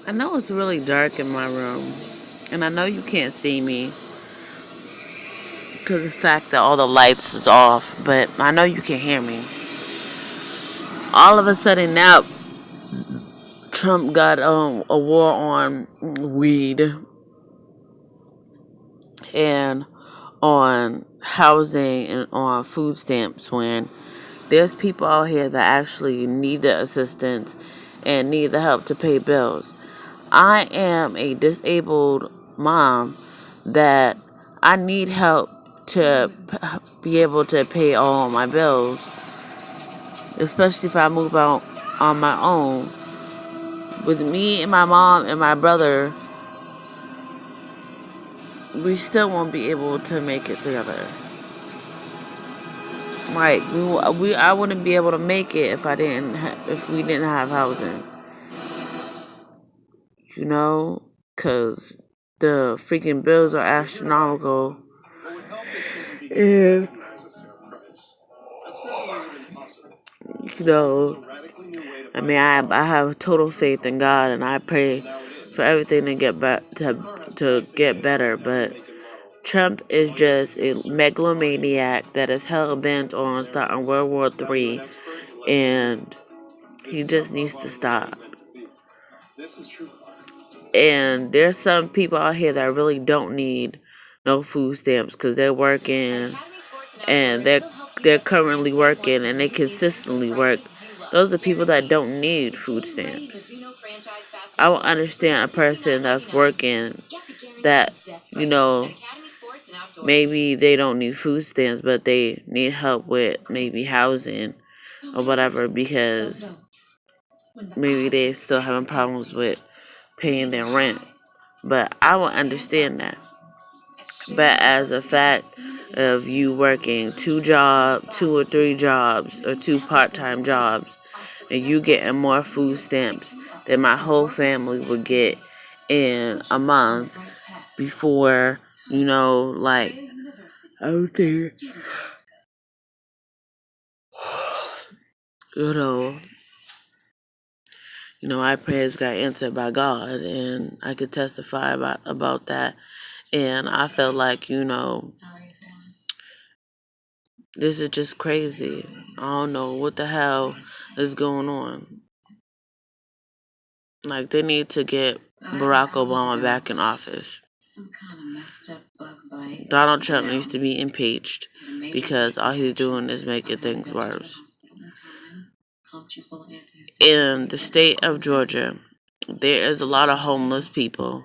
I know it's really dark in my room, and I know you can't see me because of the fact that all the lights is off, but I know you can hear me. All of a sudden now, Trump got a war on weed and on housing and on food stamps when there's people out here that actually need the assistance and need the help to pay bills. I am a disabled mom that I need help to be able to pay all my bills, especially if I move out on my own. With me and my mom and my brother, we still won't be able to make it together. Like I wouldn't be able to make it if we didn't have housing. You know, cause the freaking bills are astronomical. And you know, I mean, I have total faith in God, and I pray for everything to to get better. But Trump is just a megalomaniac that is hell bent on starting World War III, and he just needs to stop. And there's some people out here that really don't need no food stamps because they're working and they're currently working and they consistently work. Those are people that don't need food stamps. I will understand a person that's working that, you know, maybe they don't need food stamps, but they need help with maybe housing or whatever because maybe they still having problems with paying their rent. But I will understand that. But as a fact of you working two or three jobs, or two part-time jobs, and you getting more food stamps than my whole family would get in a month before, like, out there, you know, my prayers got answered by God, and I could testify about that. And I felt like, this is just crazy. I don't know what the hell is going on. Like, they need to get Barack Obama back in office. Donald Trump needs to be impeached because all he's doing is making things worse. In the state of Georgia, there is a lot of homeless people.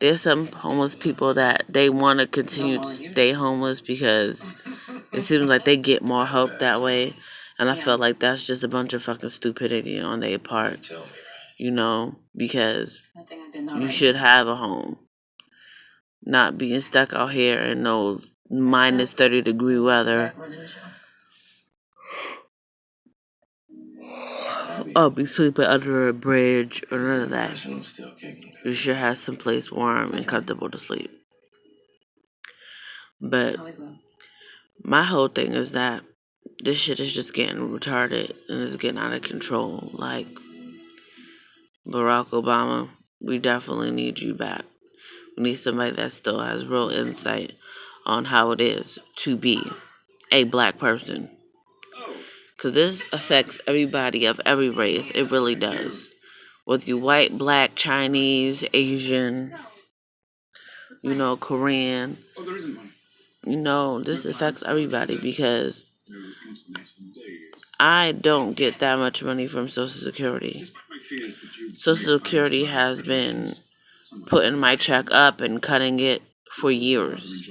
There's some homeless people that they want to continue to stay homeless because it seems like they get more help that way. And I feel like that's just a bunch of fucking stupidity on their part, because you should have a home. Not being stuck out here in no minus 30-degree weather. Or be sleeping under a bridge or none of that. You should have some place warm and comfortable to sleep. But my whole thing is that this shit is just getting retarded and it's getting out of control. Like, Barack Obama, we definitely need you back. We need somebody that still has real insight on how it is to be a black person. Because this affects everybody of every race. It really does. Whether you white, black, Chinese, Asian, Korean. This affects everybody because I don't get that much money from Social Security. Social Security has been putting my check up and cutting it for years.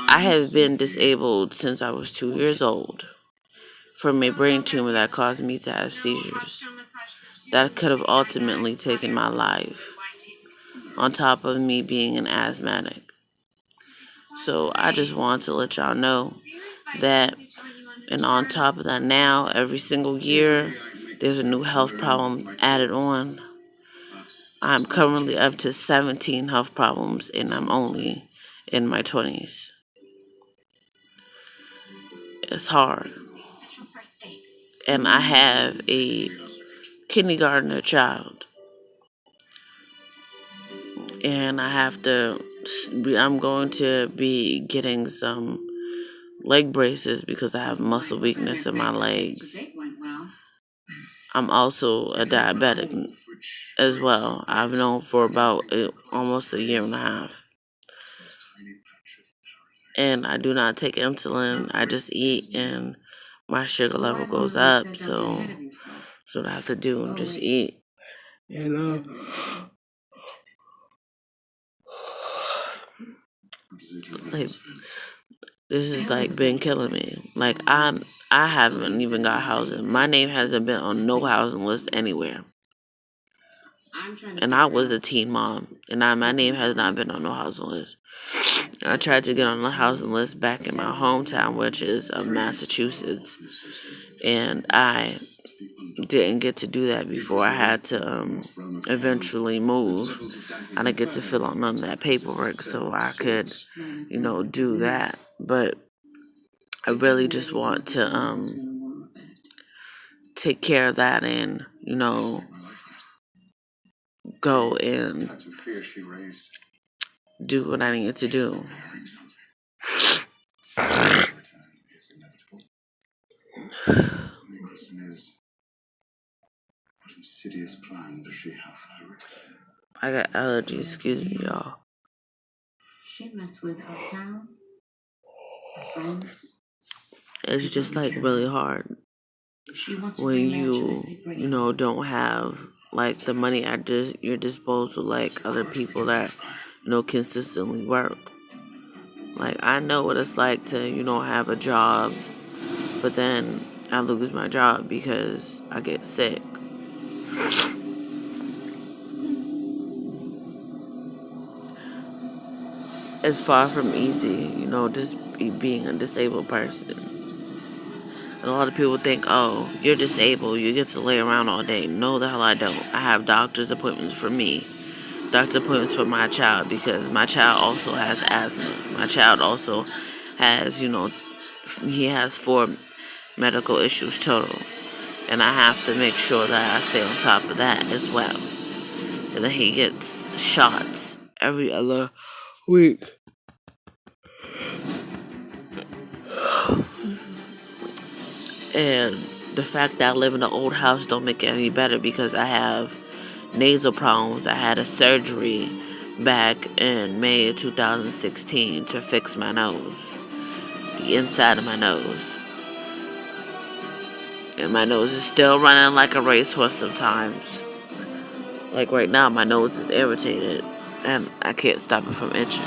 I have been disabled since I was 2 years old from a brain tumor that caused me to have seizures. That could have ultimately taken my life, on top of me being an asthmatic. So I just want to let y'all know that, and on top of that, now every single year there's a new health problem added on. I'm currently up to 17 health problems, and I'm only in my 20s. It's hard. And I have a kindergartner child, and I'm going to be getting some leg braces because I have muscle weakness in my legs. I'm also a diabetic as well. I've known for about almost a year and a half. And I do not take insulin. I just eat and my sugar level goes up. So that's what I have to do and just eat. You know? Like, this is like been killing me. Like, I haven't even got housing. My name hasn't been on no housing list anywhere. And I was a teen mom, and my name has not been on no housing list. I tried to get on the housing list back in my hometown, which is Massachusetts, and I didn't get to do that before I had to eventually move. I didn't get to fill out none of that paperwork, so I could, do that. But I really just want to take care of that and, go and do what I need to do. I got allergies, excuse me, y'all. She messed with Uptown, her friends. It's just like really hard when you don't have like the money at your disposal like other people that consistently work. Like, I know what it's like to have a job, but then I lose my job because I get sick. It's far from easy, just being a disabled person. And a lot of people think, oh, you're disabled, you get to lay around all day. No, the hell I don't. I have doctor's appointments for me, doctor's appointments for my child, because my child also has asthma. My child also has, he has 4 medical issues total. And I have to make sure that I stay on top of that as well. And then he gets shots every other week. And the fact that I live in an old house don't make it any better because I have nasal problems. I had a surgery back in May of 2016 to fix my nose, the inside of my nose. And my nose is still running like a racehorse sometimes. Like right now, my nose is irritated and I can't stop it from itching.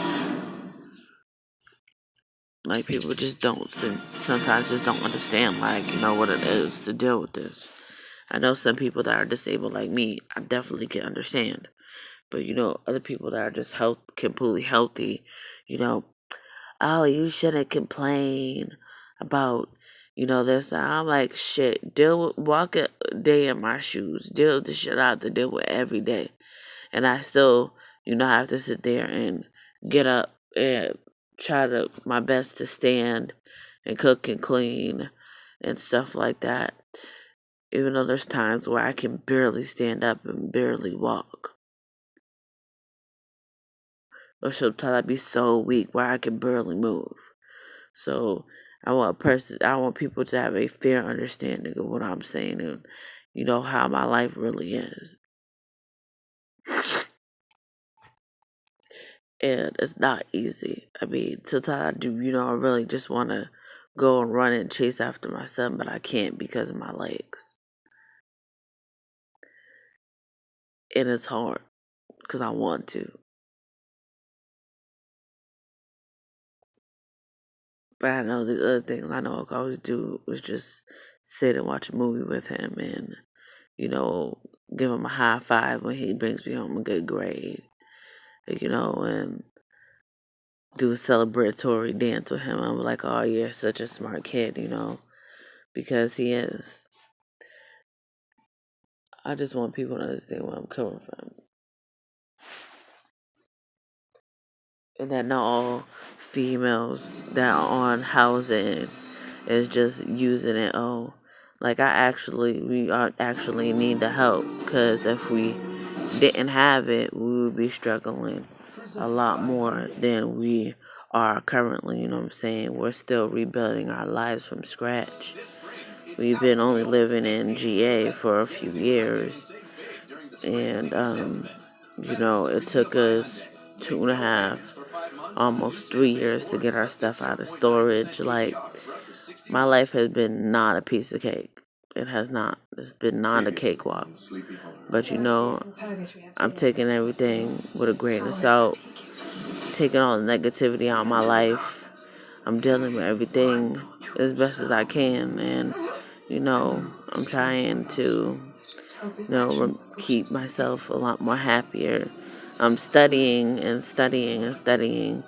Like, people just sometimes just don't understand, like, what it is to deal with this. I know some people that are disabled like me, I definitely can understand. But, other people that are just completely healthy, oh, you shouldn't complain about, this. I'm like, shit, walk a day in my shoes, deal with the shit I have to deal with every day. And I still, have to sit there and get up and try my best to stand and cook and clean and stuff like that. Even though there's times where I can barely stand up and barely walk. Or sometimes I'd be so weak where I can barely move. So I want people to have a fair understanding of what I'm saying and, how my life really is. And it's not easy. I mean, sometimes I do, I really just want to go and run and chase after my son, but I can't because of my legs. And it's hard because I want to. But I know the other things I know I could always do was just sit and watch a movie with him and, give him a high five when he brings me home a good grade, and do a celebratory dance with him. I'm like, oh, you're such a smart kid, because he is. I just want people to understand where I'm coming from. And that not all females that are on housing is just using it, oh, Like, we actually need the help, because if we didn't have it, we would be struggling a lot more than we are currently, you know what I'm saying? We're still rebuilding our lives from scratch. We've been only living in GA for a few years, and, it took us 2.5, almost 3 years to get our stuff out of storage. Like, my life has been not a piece of cake. It has not. It's been not a cakewalk. But I'm taking everything with a grain of salt, taking all the negativity out of my life. I'm dealing with everything as best as I can, and I'm trying to keep myself a lot more happier. I'm studying and studying and studying,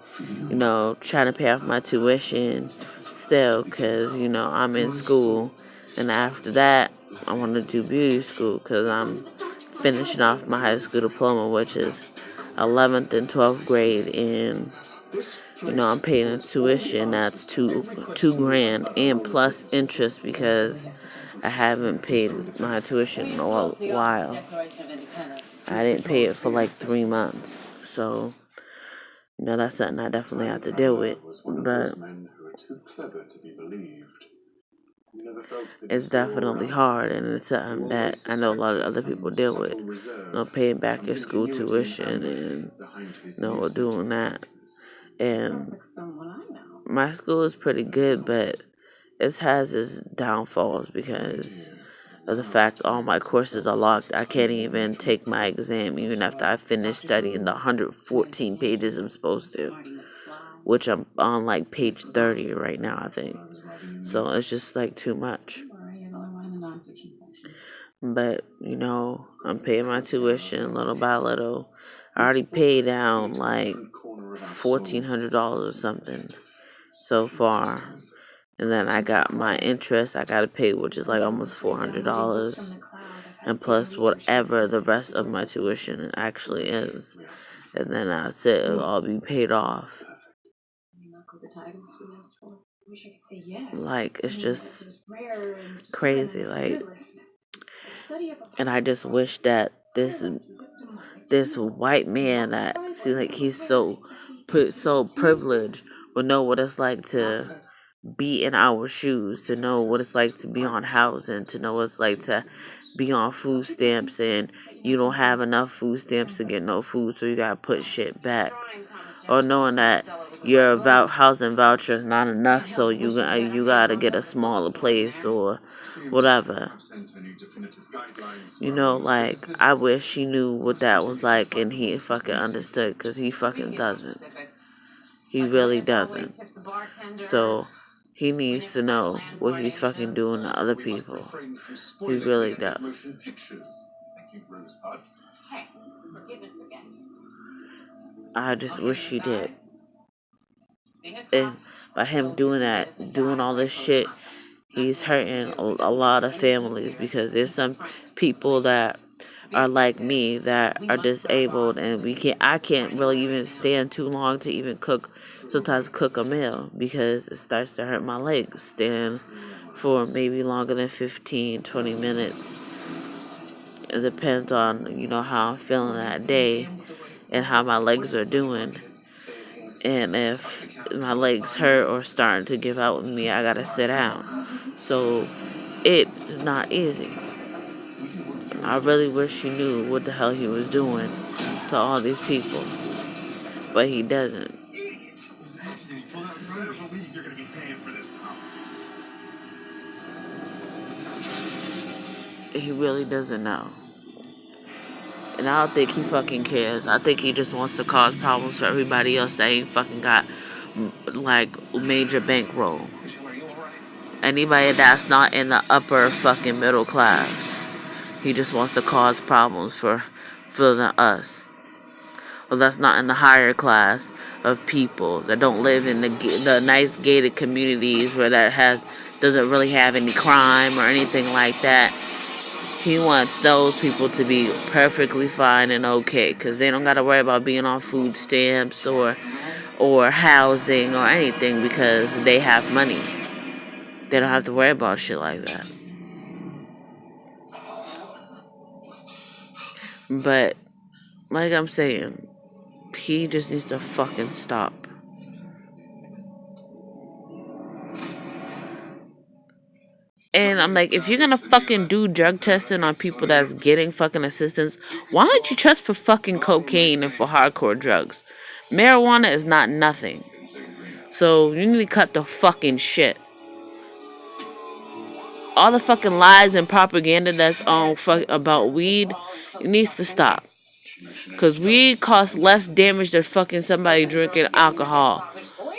trying to pay off my tuition still, because, I'm in school. And after that, I want to do beauty school, because I'm finishing off my high school diploma, which is 11th and 12th grade. And, I'm paying a tuition that's $2,000 and plus interest, because I haven't paid my tuition in a while. I didn't pay it for like 3 months. So, that's something I definitely have to deal with. But it's definitely hard, and it's something that I know a lot of other people deal with. Paying back your school tuition and, doing that. And my school is pretty good, but it has its downfalls because of the fact all my courses are locked. I can't even take my exam even after I finish studying the 114 pages I'm supposed to, which I'm on like page 30 right now, I think. So it's just like too much. But, I'm paying my tuition little by little. I already paid down like $1,400 or something so far. And then I got my interest I got to pay, which is like almost $400. And plus whatever the rest of my tuition actually is. And then that's it. It'll all be paid off. Like, it's just crazy. Like, and I just wish that this white man that seems like he's so privileged would know what it's like to be in our shoes, to know what it's like to be on housing, to know what it's like to be on food stamps, and you don't have enough food stamps to get no food, so you gotta put shit back. Or knowing that your housing voucher is not enough, so you gotta get a smaller place or whatever. Like, I wish he knew what that was like, and he fucking understood, because he fucking doesn't. He really doesn't. So he needs to know what he's fucking doing to other people. He really does. I just wish he did. And by him doing that, doing all this shit, he's hurting a lot of families, because there's some people that are like me that are disabled, and I can't really even stand too long to even sometimes cook a meal, because it starts to hurt my legs. Stand for maybe longer than 15-20 minutes. It depends on, how I'm feeling that day and how my legs are doing. And if my legs hurt or starting to give out with me, I gotta sit down. So it's not easy. I really wish he knew what the hell he was doing to all these people. But he doesn't. He really doesn't know. And I don't think he fucking cares. I think he just wants to cause problems for everybody else that ain't fucking got, like, major bankroll. Anybody that's not in the upper fucking middle class. He just wants to cause problems for us. Well, that's not in the higher class of people that don't live in the nice gated communities where doesn't really have any crime or anything like that. He wants those people to be perfectly fine and okay, because they don't got to worry about being on food stamps or housing or anything, because they have money. They don't have to worry about shit like that. But like I'm saying, he just needs to fucking stop. And I'm like, if you're gonna fucking do drug testing on people that's getting fucking assistance, why don't you test for fucking cocaine and for hardcore drugs? Marijuana is not nothing. So you need to cut the fucking shit. All the fucking lies and propaganda that's on about weed, it needs to stop. Because weed costs less damage than fucking somebody drinking alcohol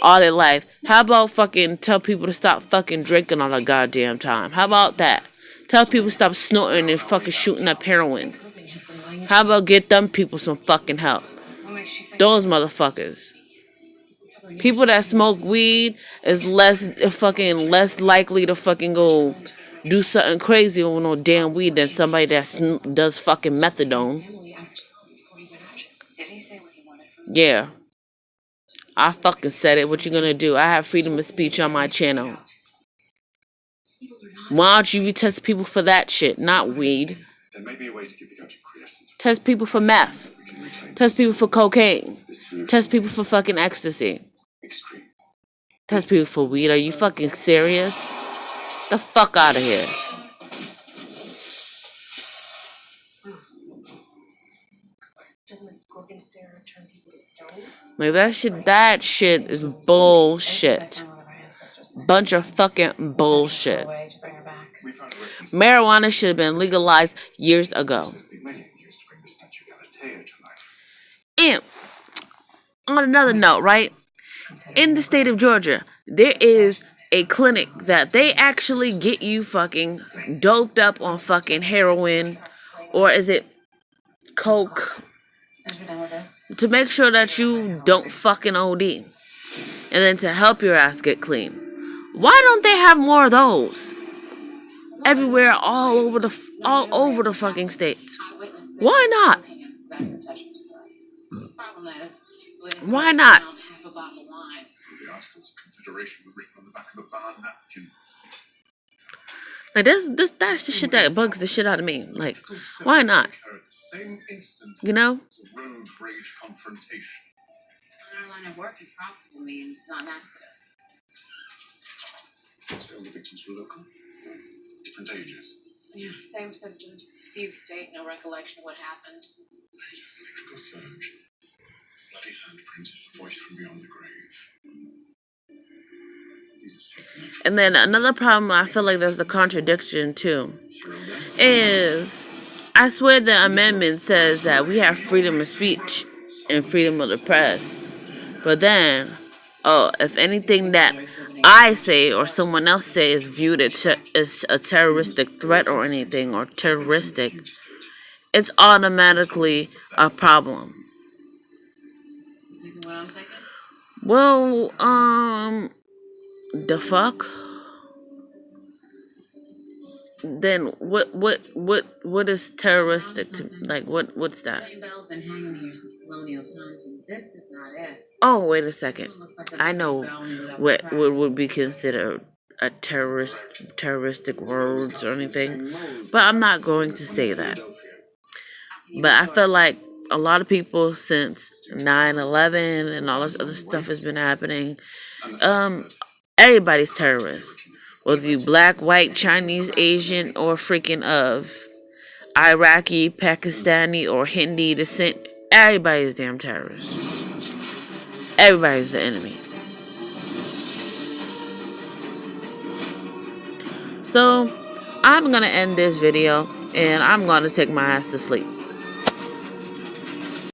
all their life. How about fucking tell people to stop fucking drinking all the goddamn time? How about that? Tell people to stop snorting and fucking shooting up heroin. How about get them people some fucking help? Those motherfuckers. People that smoke weed is less likely to fucking go do something crazy with no damn weed than somebody that does fucking methadone. Yeah. I fucking said it. What you gonna do? I have freedom of speech on my channel. Why don't you test people for that shit, not weed? Test people for meth. Test people for cocaine. Test people for fucking ecstasy. Test people for weed. Are you fucking serious? The fuck out of here. Like that shit is bullshit. Bunch of fucking bullshit. Marijuana should have been legalized years ago. And on another note, right? In the state of Georgia, there is a clinic that they actually get you fucking doped up on fucking heroin, or is it coke, to make sure that you don't fucking OD, and then to help your ass get clean. Why don't they have more of those everywhere, all over the fucking states? Why not? Why not? Like that's the shit that bugs the shit out of me. Like, why not? You know? Our line of work, it probably means not an accident. So the victims were local? Different ages? Yeah, same symptoms. Few state, no recollection of what happened. Electrical surge. Bloody handprint, a voice from beyond the grave. And then another problem, I feel like there's a contradiction too, is I swear the amendment says that we have freedom of speech and freedom of the press. But then, if anything that I say or someone else say is viewed as a terroristic threat or anything, or terroristic, it's automatically a problem. Well, the fuck? Then what is terroristic to, like, what's that? Been hanging here since colonial times, and this is not it. Oh, wait a second. I know what would be considered a terroristic words or anything, but I'm not going to say that. But I feel like a lot of people since 9/11 and all this other stuff has been happening, everybody's terrorist. Whether you black, white, Chinese, Asian, or freaking of Iraqi, Pakistani, or Hindi descent, everybody's damn terrorist. Everybody's the enemy. So, I'm gonna end this video, and I'm gonna take my ass to sleep.